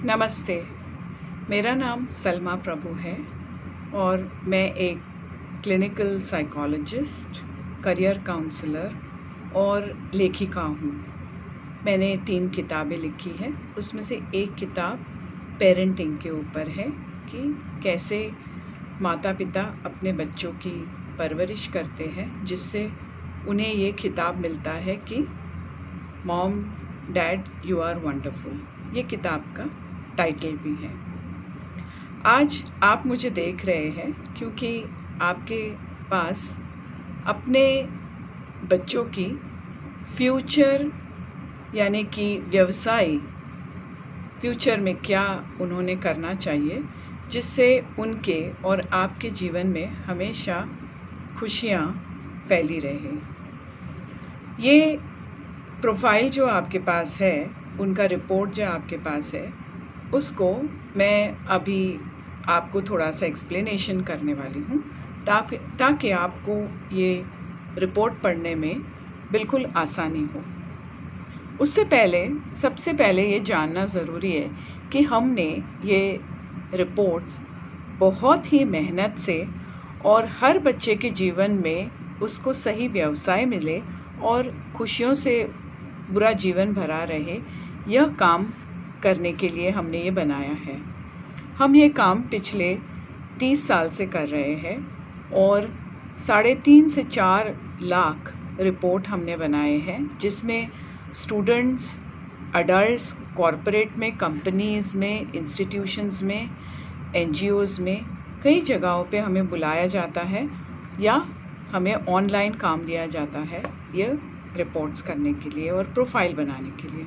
नमस्ते। मेरा नाम सलमा प्रभु है और मैं एक क्लिनिकल साइकोलॉजिस्ट, करियर काउंसलर और लेखिका हूँ। मैंने 3 किताबें लिखी हैं। उसमें से एक किताब पेरेंटिंग के ऊपर है कि कैसे माता-पिता अपने बच्चों की परवरिश करते हैं, जिससे उन्हें ये खिताब मिलता है कि mom, dad, you are wonderful. ये किताब का टाइटल भी है। आज आप मुझे देख रहे हैं क्योंकि आपके पास अपने बच्चों की फ्यूचर यानी कि व्यवसाय फ्यूचर में क्या उन्होंने करना चाहिए, जिससे उनके और आपके जीवन में हमेशा खुशियाँ फैली रहे। ये प्रोफाइल जो आपके पास है, उनका रिपोर्ट जो आपके पास है, उसको मैं अभी आपको थोड़ा सा एक्सप्लेनेशन करने वाली हूँ ताकि आपको ये रिपोर्ट पढ़ने में बिल्कुल आसानी हो। उससे पहले सबसे पहले ये जानना ज़रूरी है कि हमने ये रिपोर्ट्स बहुत ही मेहनत से और हर बच्चे के जीवन में उसको सही व्यवसाय मिले और खुशियों से पूरा जीवन भरा रहे, यह काम करने के लिए हमने ये बनाया है। हम ये काम पिछले 30 साल से कर रहे हैं और 3.5 से 4 लाख रिपोर्ट हमने बनाए हैं, जिसमें स्टूडेंट्स, अडल्ट्स, कॉरपोरेट में, कंपनीज़ में, इंस्टीट्यूशंस में, एनजीओज़ में, कई जगहों पे हमें बुलाया जाता है या हमें ऑनलाइन काम दिया जाता है ये रिपोर्ट्स करने के लिए और प्रोफाइल बनाने के लिए।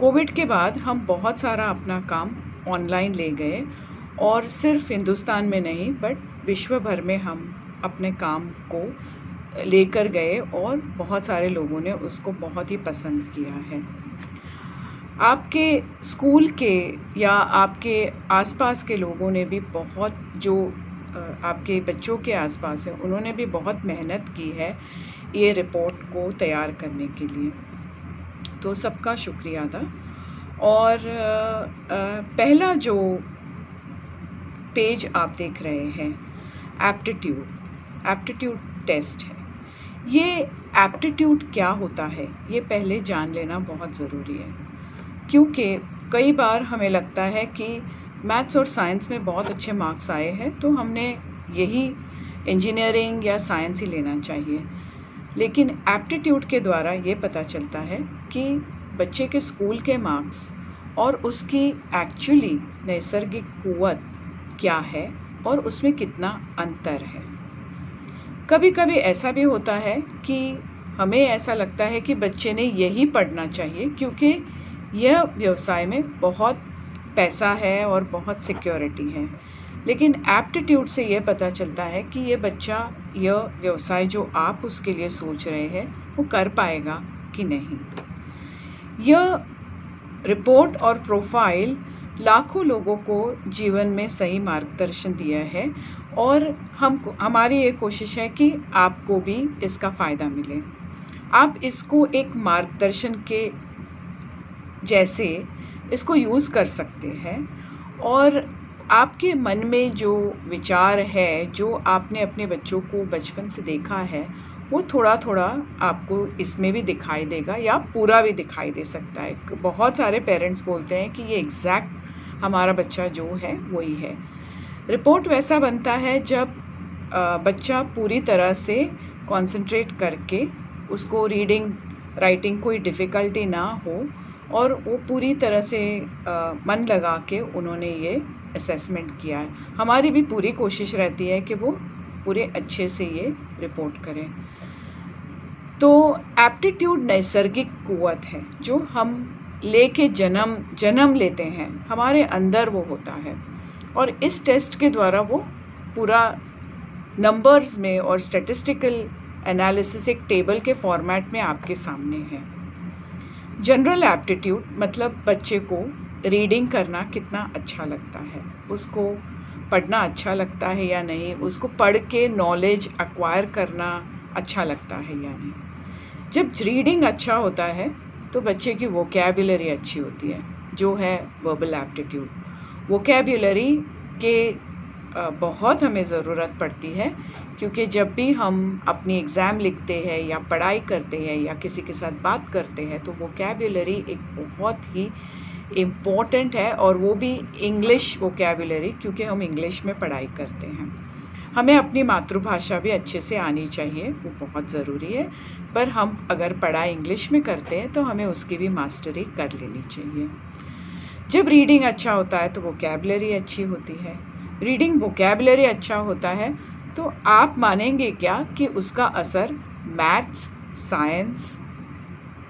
कोविड के बाद हम बहुत सारा अपना काम ऑनलाइन ले गए और सिर्फ हिंदुस्तान में नहीं बट विश्व भर में हम अपने काम को लेकर गए और बहुत सारे लोगों ने उसको बहुत ही पसंद किया है। आपके स्कूल के या आपके आसपास के लोगों ने भी बहुत, जो आपके बच्चों के आसपास है, उन्होंने भी बहुत मेहनत की है ये रिपोर्ट को तैयार करने के लिए, तो सबका शुक्रिया था। और पहला जो पेज आप देख रहे हैं, एप्टीट्यूड टेस्ट है। ये एप्टीट्यूड क्या होता है ये पहले जान लेना बहुत ज़रूरी है, क्योंकि कई बार हमें लगता है कि मैथ्स और साइंस में बहुत अच्छे मार्क्स आए हैं तो हमने यही इंजीनियरिंग या साइंस ही लेना चाहिए। लेकिन एप्टीट्यूड के द्वारा ये पता चलता है कि बच्चे के स्कूल के मार्क्स और उसकी एक्चुअली नैसर्गिक कुव्वत क्या है और उसमें कितना अंतर है। कभी कभी ऐसा भी होता है कि हमें ऐसा लगता है कि बच्चे ने यही पढ़ना चाहिए क्योंकि यह व्यवसाय में बहुत पैसा है और बहुत सिक्योरिटी है। लेकिन एप्टीट्यूड से ये पता चलता है कि ये बच्चा यह व्यवसाय जो आप उसके लिए सोच रहे हैं वो कर पाएगा कि नहीं। यह रिपोर्ट और प्रोफाइल लाखों लोगों को जीवन में सही मार्गदर्शन दिया है और हमारी ये कोशिश है कि आपको भी इसका फ़ायदा मिले। आप इसको एक मार्गदर्शन के जैसे इसको यूज़ कर सकते हैं और आपके मन में जो विचार है, जो आपने अपने बच्चों को बचपन से देखा है, वो थोड़ा थोड़ा आपको इसमें भी दिखाई देगा या पूरा भी दिखाई दे सकता है। बहुत सारे पेरेंट्स बोलते हैं कि ये एग्जैक्ट हमारा बच्चा जो है वही है। रिपोर्ट वैसा बनता है जब बच्चा पूरी तरह से कंसंट्रेट करके, उसको रीडिंग राइटिंग कोई डिफ़िकल्टी ना हो और वो पूरी तरह से मन लगा के उन्होंने ये असेसमेंट किया है। हमारी भी पूरी कोशिश रहती है कि वो पूरे अच्छे से ये रिपोर्ट करें। तो एप्टीट्यूड नैसर्गिक कुव्वत है जो हम लेके जन्म लेते हैं, हमारे अंदर वो होता है और इस टेस्ट के द्वारा वो पूरा नंबर्स में और स्टैटिस्टिकल एनालिसिस एक टेबल के फॉर्मेट में आपके सामने है। जनरल एप्टीट्यूड मतलब बच्चे को रीडिंग करना कितना अच्छा लगता है, उसको पढ़ना अच्छा लगता है या नहीं, उसको पढ़ के नॉलेज एक्वायर करना अच्छा लगता है या नहीं। जब रीडिंग अच्छा होता है तो बच्चे की वोकैबुलरी अच्छी होती है, जो है वर्बल एप्टीट्यूड। वोकैब्युलरी के बहुत हमें ज़रूरत पड़ती है, क्योंकि जब भी हम अपनी एग्ज़ाम लिखते हैं या पढ़ाई करते हैं या किसी के साथ बात करते हैं तो वोकैब्युलरी एक बहुत ही इम्पॉर्टेंट है, और वो भी इंग्लिश वोकैब्युलरी, क्योंकि हम इंग्लिश में पढ़ाई करते हैं। हमें अपनी मातृभाषा भी अच्छे से आनी चाहिए, वो बहुत ज़रूरी है, पर हम अगर पढ़ाई इंग्लिश में करते हैं तो हमें उसकी भी मास्टरी कर लेनी चाहिए। जब रीडिंग अच्छा होता है तो वोकैब्युलरी अच्छी होती है। रीडिंग वोकैब्युलरी अच्छा होता है तो आप मानेंगे क्या कि उसका असर मैथ्स, साइंस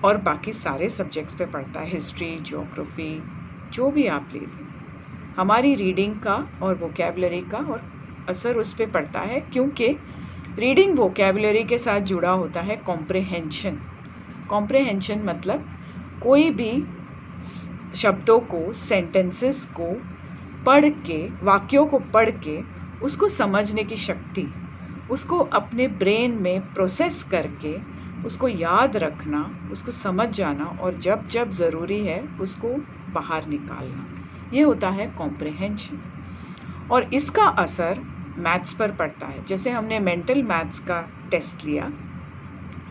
और बाकी सारे सब्जेक्ट्स पे पड़ता है। हिस्ट्री, ज्योग्राफी, जो भी आप ले लें, हमारी रीडिंग का और वोकैब्युलरी का और असर उस पे पड़ता है, क्योंकि रीडिंग वोकैब्युलरी के साथ जुड़ा होता है कॉम्प्रिहेंशन। कॉम्प्रिहेंशन मतलब कोई भी शब्दों को, सेंटेंसेस को पढ़ के, वाक्यों को पढ़ के उसको समझने की शक्ति, उसको अपने ब्रेन में प्रोसेस करके उसको याद रखना, उसको समझ जाना, और जब जब ज़रूरी है उसको बाहर निकालना, ये होता है कॉम्प्रिहेंशन। और इसका असर मैथ्स पर पड़ता है। जैसे हमने मेंटल मैथ्स का टेस्ट लिया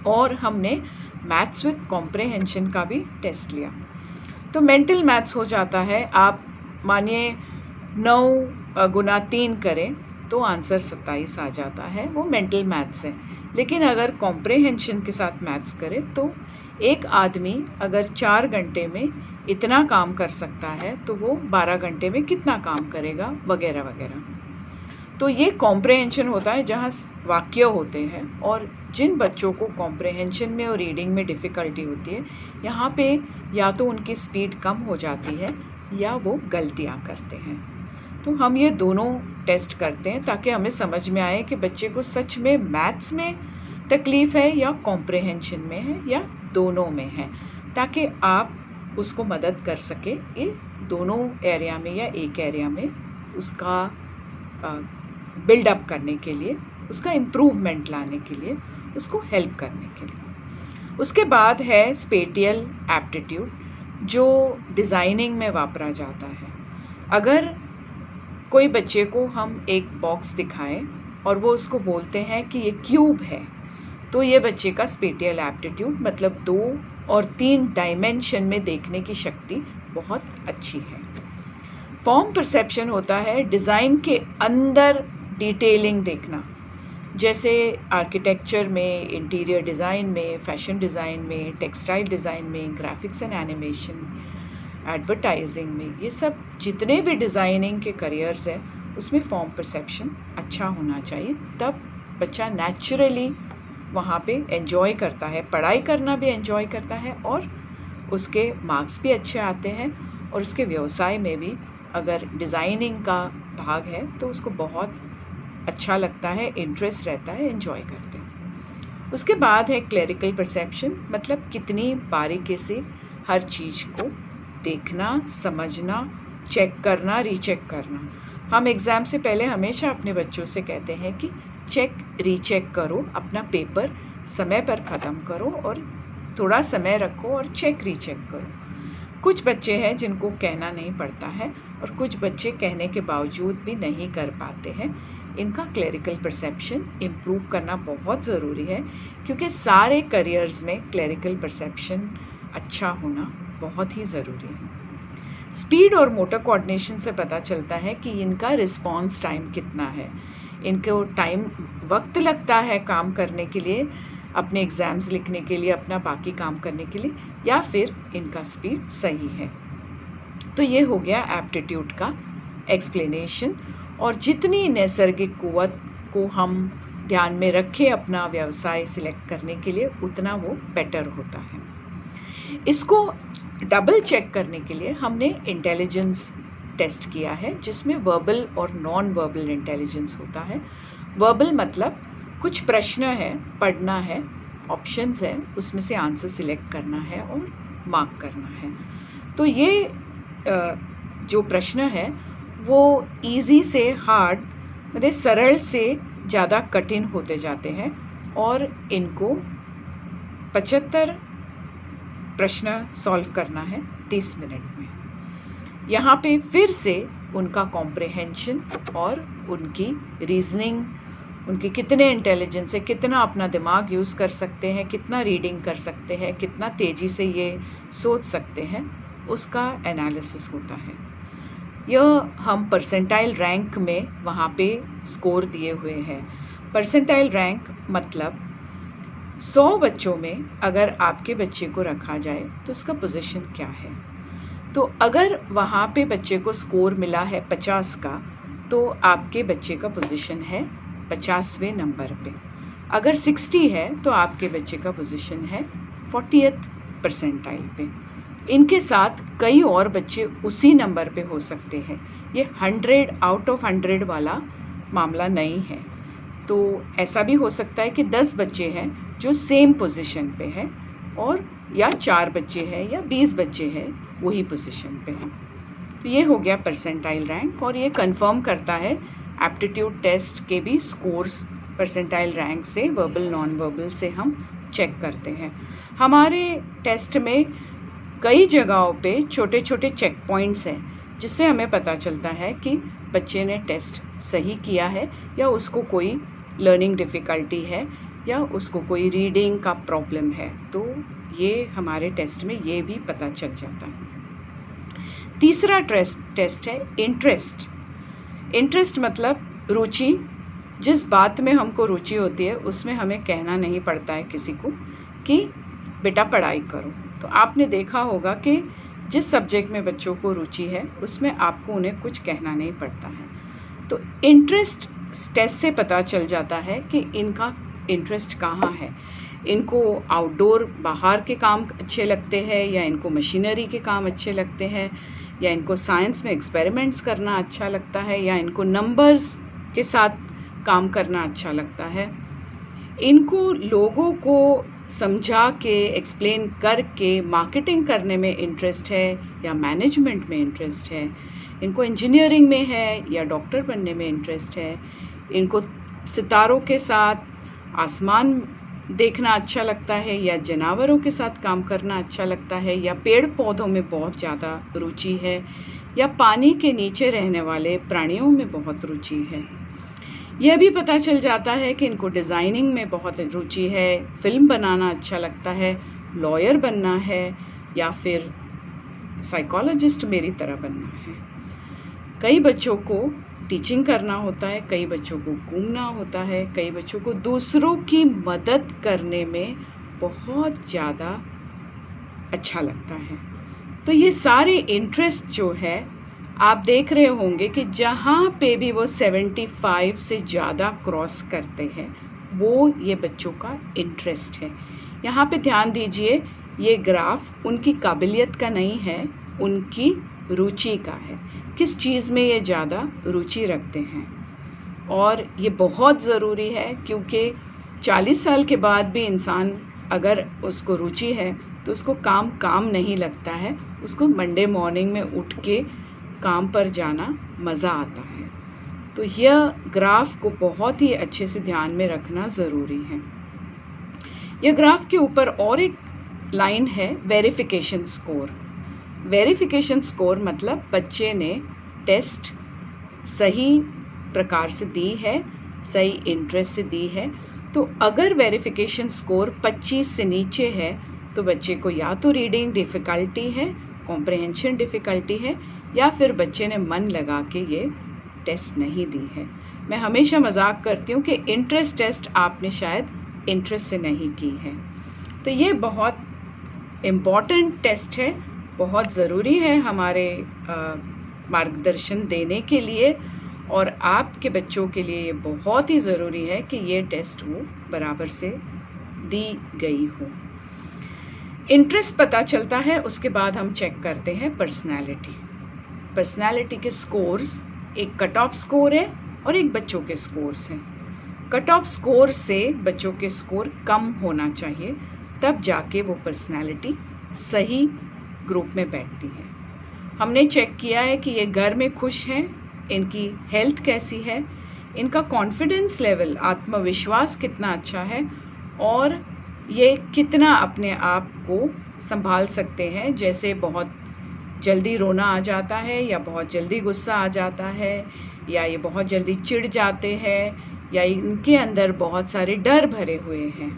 और हमने मैथ्स विद कॉम्प्रिहेंशन का भी टेस्ट लिया, तो मेंटल मैथ्स हो जाता है, आप मानिए 9 गुना 3 करें तो आंसर 27 आ जाता है, वो मेंटल मैथ्स है। लेकिन अगर कॉम्प्रिहेंशन के साथ मैथ्स करे तो एक आदमी अगर 4 घंटे में इतना काम कर सकता है तो वो 12 घंटे में कितना काम करेगा, वगैरह वगैरह। तो ये कॉम्प्रिहेंशन होता है जहाँ वाक्य होते हैं, और जिन बच्चों को कॉम्प्रिहेंशन में और रीडिंग में डिफ़िकल्टी होती है, यहाँ पे या तो उनकी स्पीड कम हो जाती है या वो गलतियाँ करते हैं। तो हम ये दोनों टेस्ट करते हैं ताकि हमें समझ में आए कि बच्चे को सच में मैथ्स में तकलीफ़ है या कॉम्प्रिहेंशन में है या दोनों में है, ताकि आप उसको मदद कर सके ये दोनों एरिया में या एक एरिया में उसका बिल्डअप करने के लिए, उसका इम्प्रूवमेंट लाने के लिए, उसको हेल्प करने के लिए। उसके बाद है स्पेटियल एप्टीट्यूड, जो डिज़ाइनिंग में वापरा जाता है। अगर कोई बच्चे को हम एक बॉक्स दिखाएं और वो उसको बोलते हैं कि ये क्यूब है, तो ये बच्चे का स्पेटियल एप्टीट्यूड मतलब 2 और 3 डायमेंशन में देखने की शक्ति बहुत अच्छी है। फॉर्म परसेप्शन होता है डिज़ाइन के अंदर डिटेलिंग देखना, जैसे आर्किटेक्चर में, इंटीरियर डिज़ाइन में, फैशन डिज़ाइन में, टेक्सटाइल डिज़ाइन में, ग्राफिक्स एंड एनिमेशन, एडवर्टाइजिंग में, ये सब जितने भी डिज़ाइनिंग के करियर्स हैं उसमें फॉर्म परसेप्शन अच्छा होना चाहिए। तब बच्चा नेचुरली वहाँ पे एंजॉय करता है, पढ़ाई करना भी एंजॉय करता है, और उसके मार्क्स भी अच्छे आते हैं, और उसके व्यवसाय में भी अगर डिज़ाइनिंग का भाग है तो उसको बहुत अच्छा लगता है, इंटरेस्ट रहता है, एंजॉय करते हैं। उसके बाद है क्लरिकल परसेप्शन, मतलब कितनी बारीकी से हर चीज़ को देखना, समझना, चेक करना, रीचेक करना। हम एग्ज़ाम से पहले हमेशा अपने बच्चों से कहते हैं कि चेक रीचेक करो, अपना पेपर समय पर ख़त्म करो और थोड़ा समय रखो और चेक रीचेक करो। कुछ बच्चे हैं जिनको कहना नहीं पड़ता है, और कुछ बच्चे कहने के बावजूद भी नहीं कर पाते हैं। इनका क्लरिकल परसेप्शन इम्प्रूव करना बहुत ज़रूरी है, क्योंकि सारे करियर्स में क्लरिकल परसेप्शन अच्छा होना बहुत ही ज़रूरी है। स्पीड और मोटर कोऑर्डिनेशन से पता चलता है कि इनका रिस्पॉन्स टाइम कितना है, इनको टाइम वक्त लगता है काम करने के लिए, अपने एग्ज़ाम्स लिखने के लिए, अपना बाकी काम करने के लिए, या फिर इनका स्पीड सही है। तो ये हो गया एप्टीट्यूड का एक्सप्लेनेशन। और जितनी नैसर्गिक कुव्वत को हम ध्यान में रखें अपना व्यवसाय सिलेक्ट करने के लिए, उतना वो बेटर होता है। इसको डबल चेक करने के लिए हमने इंटेलिजेंस टेस्ट किया है, जिसमें वर्बल और नॉन वर्बल इंटेलिजेंस होता है। वर्बल मतलब कुछ प्रश्न है, पढ़ना है, ऑप्शंस है, उसमें से आंसर सिलेक्ट करना है और मार्क करना है। तो ये जो प्रश्न है वो इजी से हार्ड, मतलब सरल से ज़्यादा कठिन होते जाते हैं, और इनको 75 प्रश्न सॉल्व करना है 30 मिनट में। यहाँ पे फिर से उनका कॉम्प्रिहेंशन और उनकी रीजनिंग, उनकी कितने इंटेलिजेंस है, कितना अपना दिमाग यूज़ कर सकते हैं, कितना रीडिंग कर सकते हैं, कितना तेज़ी से ये सोच सकते हैं, उसका एनालिसिस होता है। यह हम परसेंटाइल रैंक में वहाँ पे स्कोर दिए हुए हैं। परसेंटाइल रैंक मतलब 100 बच्चों में अगर आपके बच्चे को रखा जाए तो उसका पोजीशन क्या है। तो अगर वहाँ पे बच्चे को स्कोर मिला है 50 का, तो आपके बच्चे का पोजीशन है 50वें नंबर पे। अगर 60 है तो आपके बच्चे का पोजीशन है 40th परसेंटाइल पे। इनके साथ कई और बच्चे उसी नंबर पे हो सकते हैं। ये 100 आउट ऑफ 100 वाला मामला नहीं है। तो ऐसा भी हो सकता है कि 10 बच्चे हैं जो सेम पोजीशन पे हैं, और या 4 बच्चे हैं या 20 बच्चे हैं वही पोजीशन पे हैं। तो ये हो गया परसेंटाइल रैंक, और ये कंफर्म करता है एप्टीट्यूड टेस्ट के भी स्कोर्स परसेंटाइल रैंक से, वर्बल नॉन वर्बल से हम चेक करते हैं। हमारे टेस्ट में कई जगहों पे छोटे छोटे चेक पॉइंट्स हैं जिससे हमें पता चलता है कि बच्चे ने टेस्ट सही किया है या उसको कोई लर्निंग डिफ़िकल्टी है या उसको कोई रीडिंग का प्रॉब्लम है। तो ये हमारे टेस्ट में ये भी पता चल जाता है। तीसरा टेस्ट है इंटरेस्ट। इंटरेस्ट मतलब रुचि। जिस बात में हमको रुचि होती है उसमें हमें कहना नहीं पड़ता है किसी को कि बेटा पढ़ाई करो। तो आपने देखा होगा कि जिस सब्जेक्ट में बच्चों को रुचि है उसमें आपको उन्हें कुछ कहना नहीं पड़ता है। तो इंटरेस्ट टेस्ट से पता चल जाता है कि इनका इंटरेस्ट कहाँ है। इनको आउटडोर बाहर के काम अच्छे लगते हैं, या इनको मशीनरी के काम अच्छे लगते हैं, या इनको साइंस में एक्सपेरिमेंट्स करना अच्छा लगता है, या इनको नंबर्स के साथ काम करना अच्छा लगता है। इनको लोगों को समझा के एक्सप्लेन करके मार्केटिंग करने में इंटरेस्ट है, या मैनेजमेंट में इंटरेस्ट है। इनको इंजीनियरिंग में है या डॉक्टर बनने में इंटरेस्ट है। इनको सितारों के साथ आसमान देखना अच्छा लगता है, या जानवरों के साथ काम करना अच्छा लगता है, या पेड़ पौधों में बहुत ज़्यादा रुचि है, या पानी के नीचे रहने वाले प्राणियों में बहुत रुचि है। यह भी पता चल जाता है कि इनको डिज़ाइनिंग में बहुत रुचि है, फिल्म बनाना अच्छा लगता है, लॉयर बनना है, या फिर साइकोलॉजिस्ट मेरी तरह बनना है। कई बच्चों को टीचिंग करना होता है, कई बच्चों को घूमना होता है, कई बच्चों को दूसरों की मदद करने में बहुत ज़्यादा अच्छा लगता है। तो ये सारे इंटरेस्ट जो है आप देख रहे होंगे कि जहाँ पे भी वो 75 से ज़्यादा क्रॉस करते हैं वो ये बच्चों का इंटरेस्ट है। यहाँ पे ध्यान दीजिए, ये ग्राफ उनकी काबिलियत का नहीं है, उनकी रुचि का है। किस चीज़ में ये ज़्यादा रुचि रखते हैं। और ये बहुत ज़रूरी है, क्योंकि 40 साल के बाद भी इंसान अगर उसको रुचि है तो उसको काम नहीं लगता है, उसको मंडे मॉर्निंग में उठ के काम पर जाना मज़ा आता है। तो यह ग्राफ को बहुत ही अच्छे से ध्यान में रखना ज़रूरी है। यह ग्राफ के ऊपर और एक लाइन है वेरिफिकेशन स्कोर। वेरिफिकेशन स्कोर मतलब बच्चे ने टेस्ट सही प्रकार से दी है, सही इंटरेस्ट से दी है। तो अगर वेरिफिकेशन स्कोर 25 से नीचे है तो बच्चे को या तो रीडिंग डिफ़िकल्टी है, कॉम्प्रिहेंशन डिफ़िकल्टी है, या फिर बच्चे ने मन लगा के ये टेस्ट नहीं दी है। मैं हमेशा मजाक करती हूँ कि इंटरेस्ट टेस्ट आपने शायद इंटरेस्ट से नहीं की है। तो ये बहुत इम्पॉर्टेंट टेस्ट है, बहुत ज़रूरी है हमारे मार्गदर्शन देने के लिए, और आपके बच्चों के लिए ये बहुत ही ज़रूरी है कि ये टेस्ट वो बराबर से दी गई हो। इंटरेस्ट पता चलता है, उसके बाद हम चेक करते हैं पर्सनैलिटी। पर्सनैलिटी के स्कोर्स, एक कट ऑफ स्कोर है और एक बच्चों के स्कोर्स हैं। कट ऑफ स्कोर से बच्चों के स्कोर कम होना चाहिए, तब जाके वो पर्सनैलिटी सही ग्रुप में बैठती है। हमने चेक किया है कि ये घर में खुश हैं, इनकी हेल्थ कैसी है, इनका कॉन्फिडेंस लेवल, आत्मविश्वास कितना अच्छा है, और ये कितना अपने आप को संभाल सकते हैं। जैसे बहुत जल्दी रोना आ जाता है, या बहुत जल्दी गुस्सा आ जाता है, या ये बहुत जल्दी चिढ़ जाते हैं, या इनके अंदर बहुत सारे डर भरे हुए हैं।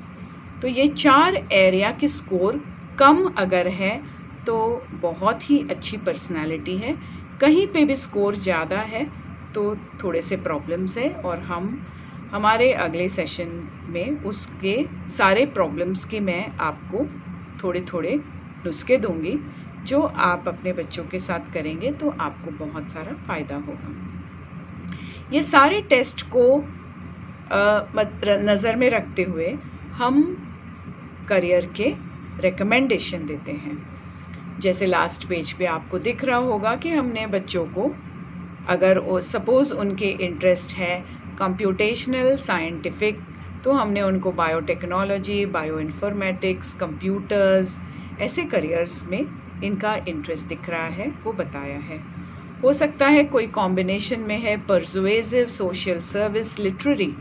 तो ये 4 एरिया के स्कोर कम अगर है तो बहुत ही अच्छी पर्सनालिटी है। कहीं पे भी स्कोर ज़्यादा है तो थोड़े से प्रॉब्लम्स है, और हमारे अगले सेशन में उसके सारे प्रॉब्लम्स के मैं आपको थोड़े थोड़े नुस्खे दूंगी, जो आप अपने बच्चों के साथ करेंगे तो आपको बहुत सारा फ़ायदा होगा। ये सारे टेस्ट को नज़र में रखते हुए हम करियर के रिकमेंडेशन देते हैं। जैसे लास्ट पेज पे आपको दिख रहा होगा कि हमने बच्चों को, अगर सपोज़ उनके इंटरेस्ट है कंप्यूटेशनल साइंटिफिक, तो हमने उनको बायोटेक्नोलॉजी, बायो इन्फॉर्मेटिक्स, कंप्यूटर्स, ऐसे करियर्स में इनका इंटरेस्ट दिख रहा है, वो बताया है। हो सकता है कोई कॉम्बिनेशन में है परसुएसिव, सोशल सर्विस, लिटरेरी,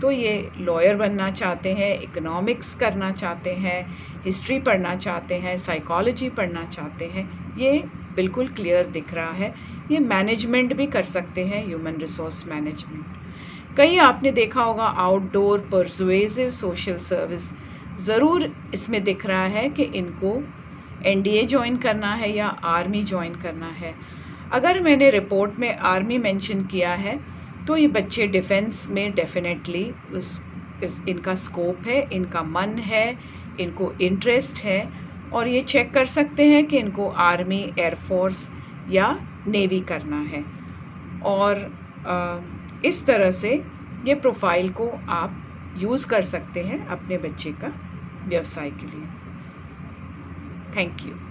तो ये लॉयर बनना चाहते हैं, इकोनॉमिक्स करना चाहते हैं, हिस्ट्री पढ़ना चाहते हैं, साइकोलॉजी पढ़ना चाहते हैं, ये बिल्कुल क्लियर दिख रहा है। ये मैनेजमेंट भी कर सकते हैं, ह्यूमन रिसोर्स मैनेजमेंट। कई आपने देखा होगा आउटडोर, परसुएसिव, सोशल सर्विस, ज़रूर इसमें दिख रहा है कि इनको एनडीए ज्वाइन करना है या आर्मी ज्वाइन करना है। अगर मैंने रिपोर्ट में आर्मी मेंशन किया है तो ये बच्चे डिफेंस में डेफिनेटली इनका स्कोप है, इनका मन है, इनको इंटरेस्ट है, और ये चेक कर सकते हैं कि इनको आर्मी, एयरफोर्स या नेवी करना है। और इस तरह से ये प्रोफाइल को आप यूज़ कर सकते हैं अपने बच्चे का व्यवसाय के लिए। Thank you.